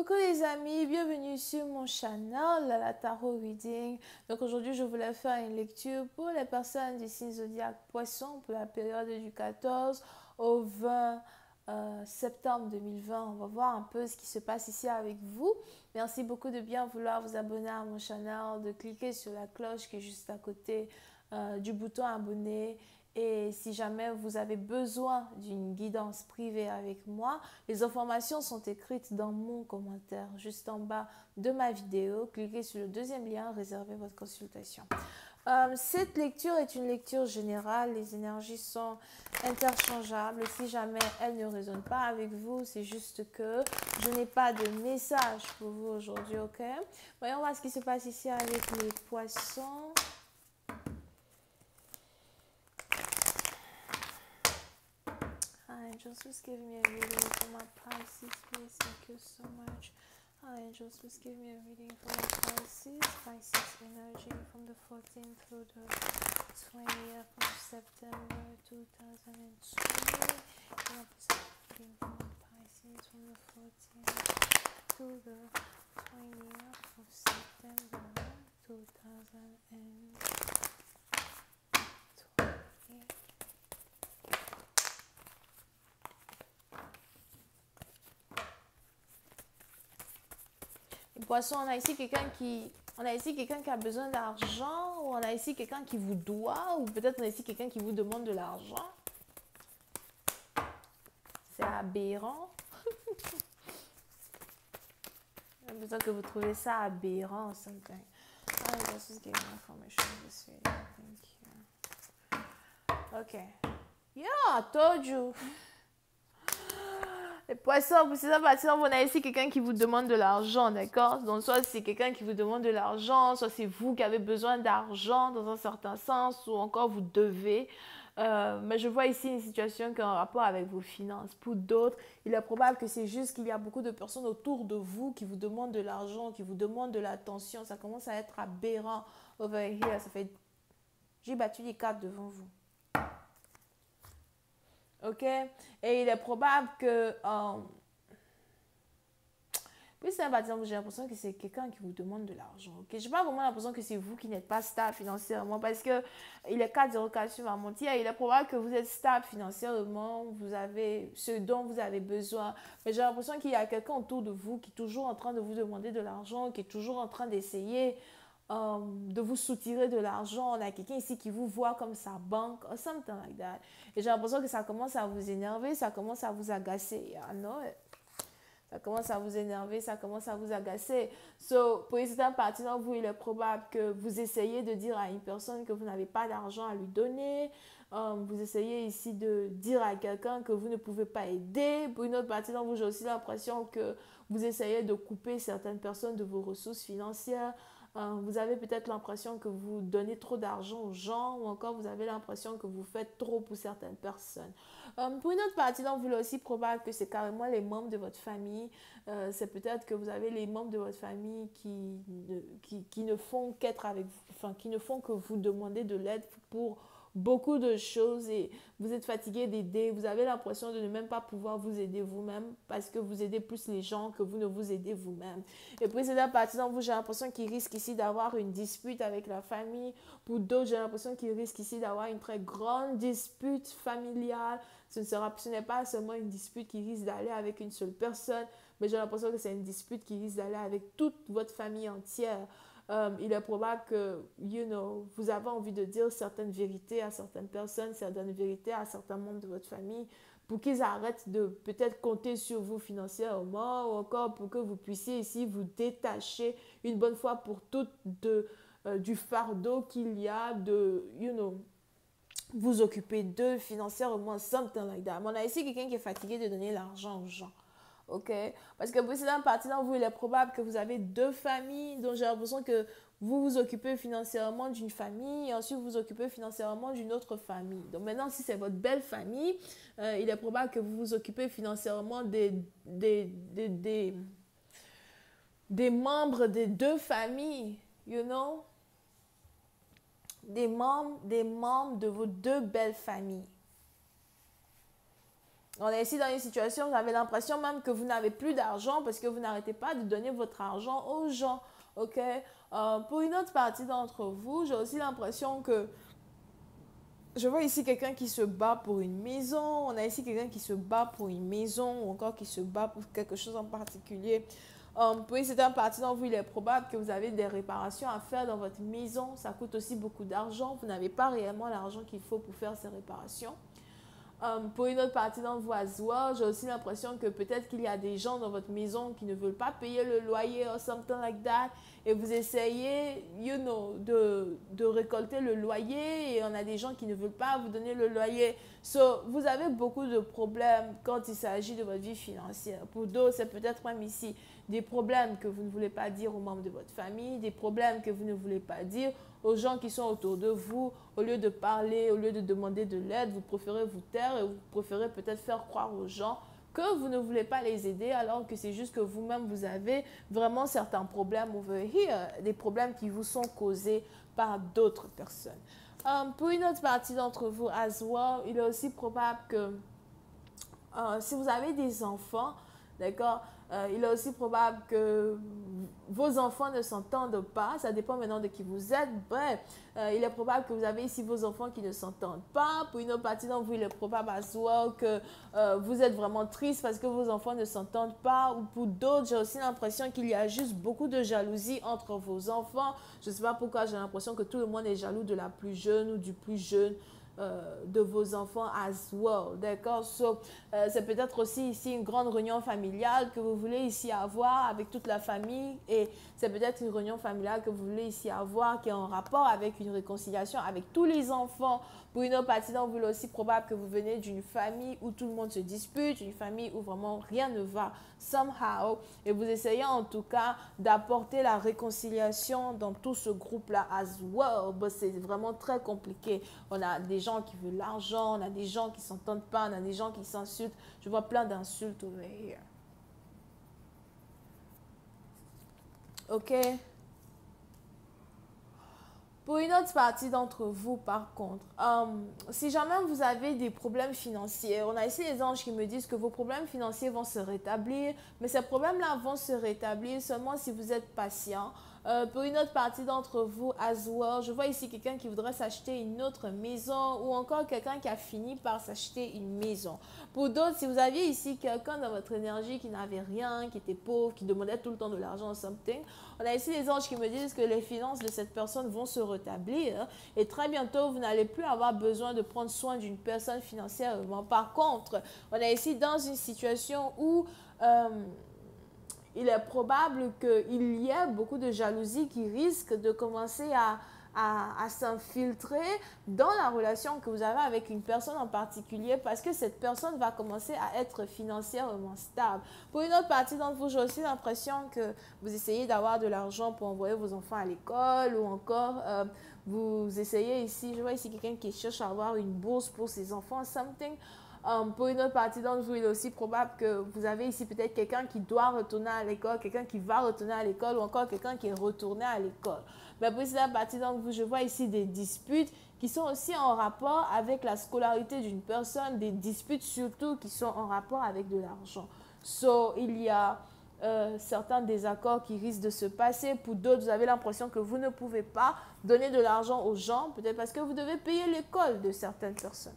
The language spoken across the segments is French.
Coucou les amis, bienvenue sur mon channel, la Tarot Reading. Donc aujourd'hui, je voulais faire une lecture pour les personnes du signe zodiaque Poisson pour la période du 14 au 20 septembre 2020. On va voir un peu ce qui se passe ici avec vous. Merci beaucoup de bien vouloir vous abonner à mon channel, de cliquer sur la cloche qui est juste à côté du bouton abonner. Et si jamais vous avez besoin d'une guidance privée avec moi, les informations sont écrites dans mon commentaire, juste en bas de ma vidéo. Cliquez sur le deuxième lien, réservez votre consultation. Cette lecture est une lecture générale, les énergies sont interchangeables. Si jamais elles ne résonnent pas avec vous, c'est juste que je n'ai pas de message pour vous aujourd'hui, ok? Voyons voir ce qui se passe ici avec les poissons. Angels, please give me a reading for my Pisces, please. Thank you so much. Angels, please give me a reading for my Pisces. Pisces energy from the 14th through the 20th of September 2020. Reading for my Pisces from the 14th through the 20th of September 2020. Poisson, on a ici quelqu'un qui a besoin d'argent, ou on a ici quelqu'un qui vous doit, ou peut-être on a ici quelqu'un qui vous demande de l'argent. C'est aberrant. J'ai besoin que vous trouvez ça aberrant, something. I just gave me information this way. Thank you. Okay. Yeah, I told you. Les poissons, pour ça, on a ici quelqu'un qui vous demande de l'argent, d'accord? Donc, soit c'est quelqu'un qui vous demande de l'argent, soit c'est vous qui avez besoin d'argent dans un certain sens, ou encore vous devez. Mais je vois ici une situation qui est en rapport avec vos finances. Pour d'autres, il est probable que c'est juste qu'il y a beaucoup de personnes autour de vous qui vous demandent de l'argent, qui vous demandent de l'attention. Ça commence à être aberrant over here. Ça fait... J'ai battu les cartes devant vous. Ok, et il est probable que puis c'est un bâtiment, j'ai l'impression que c'est quelqu'un qui vous demande de l'argent. Ok, j'ai pas vraiment l'impression que c'est vous qui n'êtes pas stable financièrement, parce que il est 404 sur ma mentir. Il est probable que vous êtes stable financièrement, vous avez ce dont vous avez besoin, mais j'ai l'impression qu'il y a quelqu'un autour de vous qui est toujours en train de vous demander de l'argent, qui est toujours en train d'essayer de vous soutirer de l'argent. On a quelqu'un ici qui vous voit comme sa banque, or something like that. Et j'ai l'impression que ça commence à vous énerver, ça commence à vous agacer. I know it. Ça commence à vous énerver, ça commence à vous agacer. So, pour certaines parties d'entre vous, il est probable que vous essayez de dire à une personne que vous n'avez pas d'argent à lui donner. Vous essayez ici de dire à quelqu'un que vous ne pouvez pas aider. Pour une autre partie d'entre vous, j'ai aussi l'impression que vous essayez de couper certaines personnes de vos ressources financières. Vous avez peut-être l'impression que vous donnez trop d'argent aux gens, ou encore vous avez l'impression que vous faites trop pour certaines personnes. Pour une autre partie d'entre vous, il est aussi probable que c'est carrément les membres de votre famille. C'est peut-être que vous avez les membres de votre famille qui ne font qu'être avec vous, enfin qui ne font que vous demander de l'aide pour beaucoup de choses, et vous êtes fatigué d'aider, vous avez l'impression de ne même pas pouvoir vous aider vous-même parce que vous aidez plus les gens que vous ne vous aidez vous-même. Et puis c'est la partie dont vous, j'ai l'impression qu'il risque ici d'avoir une dispute avec la famille. Pour d'autres, j'ai l'impression qu'il risque ici d'avoir une très grande dispute familiale. Ce n'est pas seulement une dispute qui risque d'aller avec une seule personne, mais j'ai l'impression que c'est une dispute qui risque d'aller avec toute votre famille entière. Il est probable que, vous avez envie de dire certaines vérités à certaines personnes, certaines vérités à certains membres de votre famille, pour qu'ils arrêtent de peut-être compter sur vous financièrement, ou encore pour que vous puissiez ici vous détacher une bonne fois pour toutes du fardeau qu'il y a de, vous occuper d'eux financièrement, something like that. Mais on a ici quelqu'un qui est fatigué de donner l'argent aux gens. Ok, parce que pour cette partie d'entre vous, il est probable que vous avez deux familles, donc j'ai l'impression que vous vous occupez financièrement d'une famille et ensuite vous vous occupez financièrement d'une autre famille. Donc maintenant, si c'est votre belle famille, il est probable que vous vous occupez financièrement des membres des deux familles, des membres de vos deux belles familles. On est ici dans une situation où vous avez l'impression même que vous n'avez plus d'argent parce que vous n'arrêtez pas de donner votre argent aux gens. Ok? Pour une autre partie d'entre vous, j'ai aussi l'impression que je vois ici quelqu'un qui se bat pour une maison. On a ici quelqu'un qui se bat pour une maison ou encore qui se bat pour quelque chose en particulier. Pour une certaine partie d'entre vous, il est probable que vous avez des réparations à faire dans votre maison. Ça coûte aussi beaucoup d'argent. Vous n'avez pas réellement l'argent qu'il faut pour faire ces réparations. Pour une autre partie d'entre vous, j'ai aussi l'impression que peut-être qu'il y a des gens dans votre maison qui ne veulent pas payer le loyer or something like that. Et vous essayez, de récolter le loyer et on a des gens qui ne veulent pas vous donner le loyer. So, vous avez beaucoup de problèmes quand il s'agit de votre vie financière. Pour d'autres, c'est peut-être même ici des problèmes que vous ne voulez pas dire aux membres de votre famille, des problèmes que vous ne voulez pas dire aux gens qui sont autour de vous. Au lieu de parler, au lieu de demander de l'aide, vous préférez vous taire et vous préférez peut-être faire croire aux gens que vous ne voulez pas les aider alors que c'est juste que vous-même, vous avez vraiment certains problèmes over here, des problèmes qui vous sont causés par d'autres personnes. Pour une autre partie d'entre vous, as well, il est aussi probable que si vous avez des enfants, d'accord, il est aussi probable que vos enfants ne s'entendent pas. Ça dépend maintenant de qui vous êtes. Bref, il est probable que vous avez ici vos enfants qui ne s'entendent pas. Pour une autre partie d'entre vous, il est probable as well que vous êtes vraiment triste parce que vos enfants ne s'entendent pas. Ou pour d'autres, j'ai aussi l'impression qu'il y a juste beaucoup de jalousie entre vos enfants. Je ne sais pas pourquoi j'ai l'impression que tout le monde est jaloux de la plus jeune ou du plus jeune. De vos enfants as well, d'accord? So, c'est peut-être aussi ici une grande réunion familiale que vous voulez ici avoir avec toute la famille et c'est peut-être une réunion familiale que vous voulez ici avoir qui est en rapport avec une réconciliation avec tous les enfants. Pour une autre partie d'entre vous, il est aussi probable que vous venez d'une famille où tout le monde se dispute, une famille où vraiment rien ne va somehow et vous essayez en tout cas d'apporter la réconciliation dans tout ce groupe-là as well. But c'est vraiment très compliqué. On a des gens qui veulent l'argent, on a des gens qui ne s'entendent pas, on a des gens qui s'insultent. Je vois plein d'insultes over here. Ok? Pour une autre partie d'entre vous, par contre, si jamais vous avez des problèmes financiers, on a ici les anges qui me disent que vos problèmes financiers vont se rétablir, mais ces problèmes-là vont se rétablir seulement si vous êtes patient. Pour une autre partie d'entre vous, as well, je vois ici quelqu'un qui voudrait s'acheter une autre maison ou encore quelqu'un qui a fini par s'acheter une maison. Pour d'autres, si vous aviez ici quelqu'un dans votre énergie qui n'avait rien, qui était pauvre, qui demandait tout le temps de l'argent ou something, on a ici les anges qui me disent que les finances de cette personne vont se rétablir et très bientôt, vous n'allez plus avoir besoin de prendre soin d'une personne financièrement. Par contre, on est ici dans une situation où il est probable qu'il y ait beaucoup de jalousie qui risque de commencer à s'infiltrer dans la relation que vous avez avec une personne en particulier parce que cette personne va commencer à être financièrement stable. Pour une autre partie d'entre vous, j'ai aussi l'impression que vous essayez d'avoir de l'argent pour envoyer vos enfants à l'école ou encore vous essayez ici, je vois ici quelqu'un qui cherche à avoir une bourse pour ses enfants, something. Pour une autre partie d'entre vous, il est aussi probable que vous avez ici peut-être quelqu'un qui doit retourner à l'école, quelqu'un qui va retourner à l'école ou encore quelqu'un qui est retourné à l'école. Mais pour cette partie d'entre vous, je vois ici des disputes qui sont aussi en rapport avec la scolarité d'une personne, des disputes surtout qui sont en rapport avec de l'argent. So, il y a certains désaccords qui risquent de se passer. Pour d'autres, vous avez l'impression que vous ne pouvez pas donner de l'argent aux gens, peut-être parce que vous devez payer l'école de certaines personnes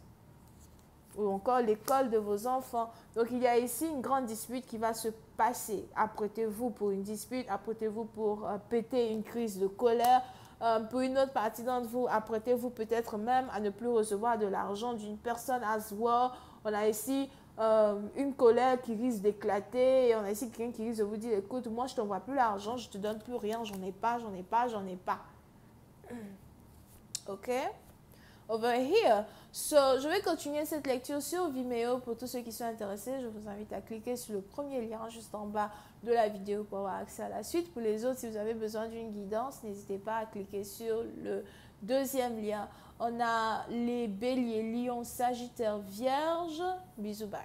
ou encore l'école de vos enfants. Donc, il y a ici une grande dispute qui va se passer. Apprêtez-vous pour une dispute, apprêtez-vous pour péter une crise de colère. Pour une autre partie d'entre vous, apprêtez-vous peut-être même à ne plus recevoir de l'argent d'une personne as well. On a ici une colère qui risque d'éclater et on a ici quelqu'un qui risque de vous dire, écoute, moi, je ne t'envoie plus l'argent, je ne te donne plus rien, j'en ai pas, j'en ai pas, j'en ai pas. OK? Over here. So, je vais continuer cette lecture sur Vimeo. Pour tous ceux qui sont intéressés, je vous invite à cliquer sur le premier lien juste en bas de la vidéo pour avoir accès à la suite. Pour les autres, si vous avez besoin d'une guidance, n'hésitez pas à cliquer sur le deuxième lien. On a les béliers, lions, sagittaires, vierges. Bisous, bye.